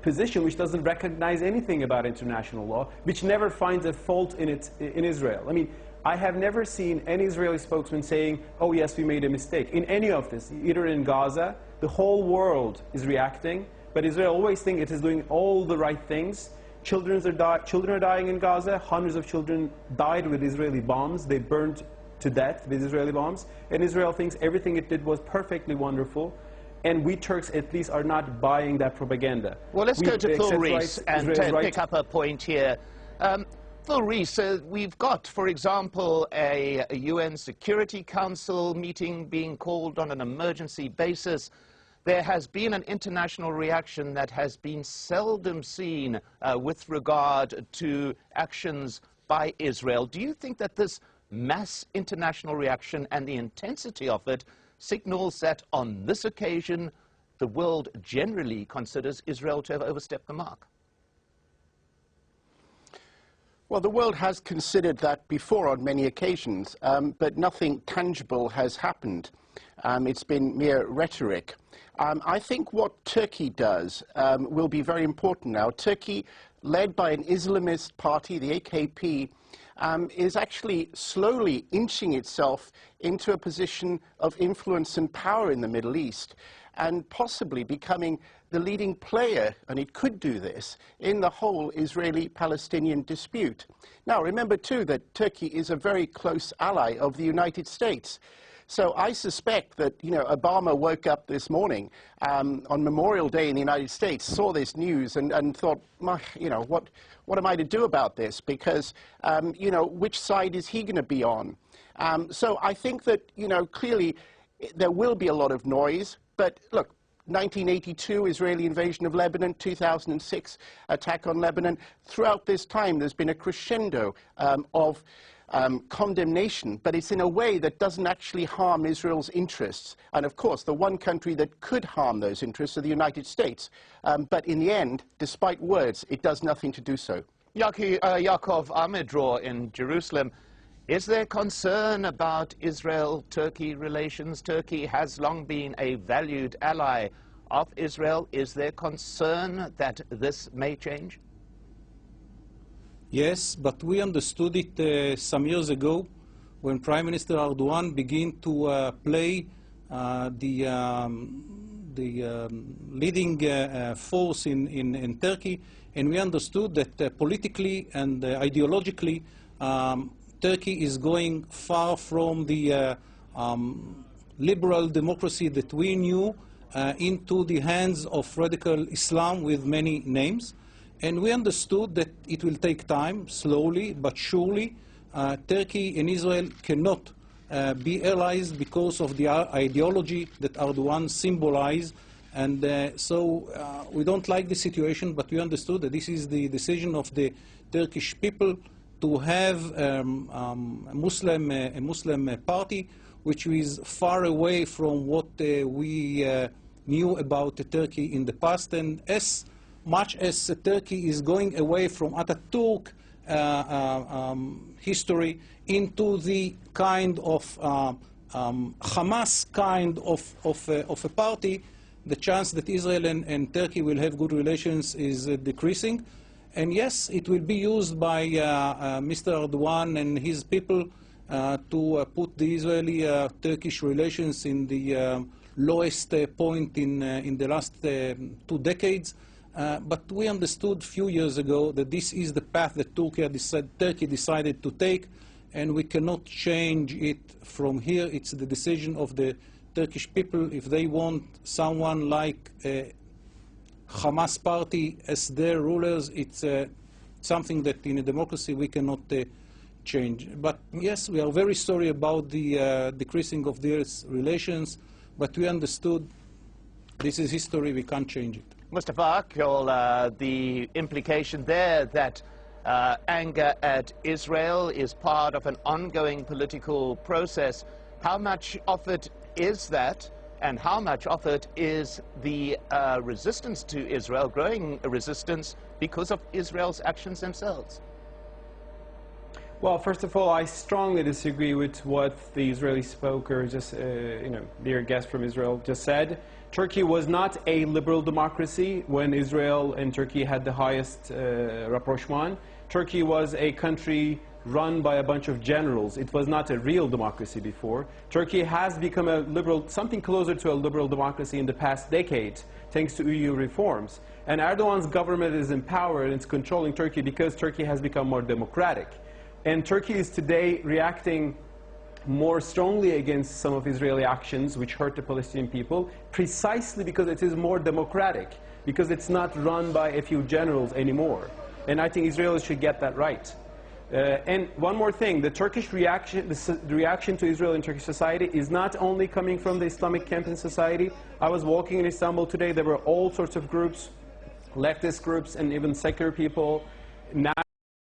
position which doesn't recognize anything about international law, which never finds a fault in Israel. I mean, I have never seen any Israeli spokesman saying, oh yes, we made a mistake. In any of this, either in Gaza, the whole world is reacting, but Israel always thinks it is doing all the right things. Children are dying in Gaza. Hundreds of children died with Israeli bombs. They burned to death with Israeli bombs. And Israel thinks everything it did was perfectly wonderful. And we Turks, at least, are not buying that propaganda. Well, let's go to Phil Rees and pick up a point here. Phil Rees, we've got, for example, a UN Security Council meeting being called on an emergency basis. There has been an international reaction that has been seldom seen with regard to actions by Israel. Do you think that this mass international reaction and the intensity of it signals that on this occasion the world generally considers Israel to have overstepped the mark? Well, the world has considered that before on many occasions, but nothing tangible has happened. It's been mere rhetoric. I think what Turkey does will be very important now. Turkey, led by an Islamist party, the AKP, is actually slowly inching itself into a position of influence and power in the Middle East, and possibly becoming the leading player, and it could do this, in the whole Israeli-Palestinian dispute. Now, remember too that Turkey is a very close ally of the United States. So I suspect that, Obama woke up this morning on Memorial Day in the United States, saw this news and thought, what am I to do about this? Because, which side is he going to be on? So I think that, clearly there will be a lot of noise. But look, 1982 Israeli invasion of Lebanon, 2006 attack on Lebanon. Throughout this time, there's been a crescendo of condemnation, but it's in a way that doesn't actually harm Israel's interests. And of course, the one country that could harm those interests are the United States. But in the end, despite words, it does nothing to do so. Yaakov Amidror in Jerusalem. Is there concern about Israel-Turkey relations? Turkey has long been a valued ally of Israel. Is there concern that this may change? Yes, but we understood it some years ago when Prime Minister Erdogan began to play the leading force in Turkey, and we understood that politically and ideologically Turkey is going far from the liberal democracy that we knew into the hands of radical Islam with many names. And we understood that it will take time, slowly but surely. Turkey and Israel cannot be allies because of the ideology that Erdogan symbolized. And so we don't like the situation, but we understood that this is the decision of the Turkish people to have a Muslim party which is far away from what we knew about Turkey in the past. And as much as Turkey is going away from Ataturk history into the kind of Hamas kind of a party, the chance that Israel and Turkey will have good relations is decreasing. And yes, it will be used by Mr. Erdogan and his people to put the Israeli-Turkish relations in the lowest point in the last 2 decades. But we understood a few years ago that this is the path that Turkey decided to take, and we cannot change it from here. It's the decision of the Turkish people. If they want someone like Hamas party as their rulers, it's something that in a democracy we cannot change. But yes, we are very sorry about the decreasing of these relations, but we understood this is history, we can't change it. Mustafa Akyol, the implication there that anger at Israel is part of an ongoing political process, how much of it is that? And how much of it is the resistance to Israel, growing resistance because of Israel's actions themselves? Well, first of all, I strongly disagree with what the Israeli spoker, dear guest from Israel, just said. Turkey was not a liberal democracy when Israel and Turkey had the highest rapprochement. Turkey was a country run by a bunch of generals. It was not a real democracy before. Turkey has become a liberal, something closer to a liberal democracy in the past decade, thanks to EU reforms. And Erdogan's government is in power and it's controlling Turkey because Turkey has become more democratic. And Turkey is today reacting more strongly against some of Israeli actions which hurt the Palestinian people, precisely because it is more democratic, because it's not run by a few generals anymore. And I think Israelis should get that right. And one more thing, the Turkish reaction, the reaction to Israel in Turkish society is not only coming from the Islamic camp in society. I was walking in Istanbul today, there were all sorts of groups, leftist groups and even secular people,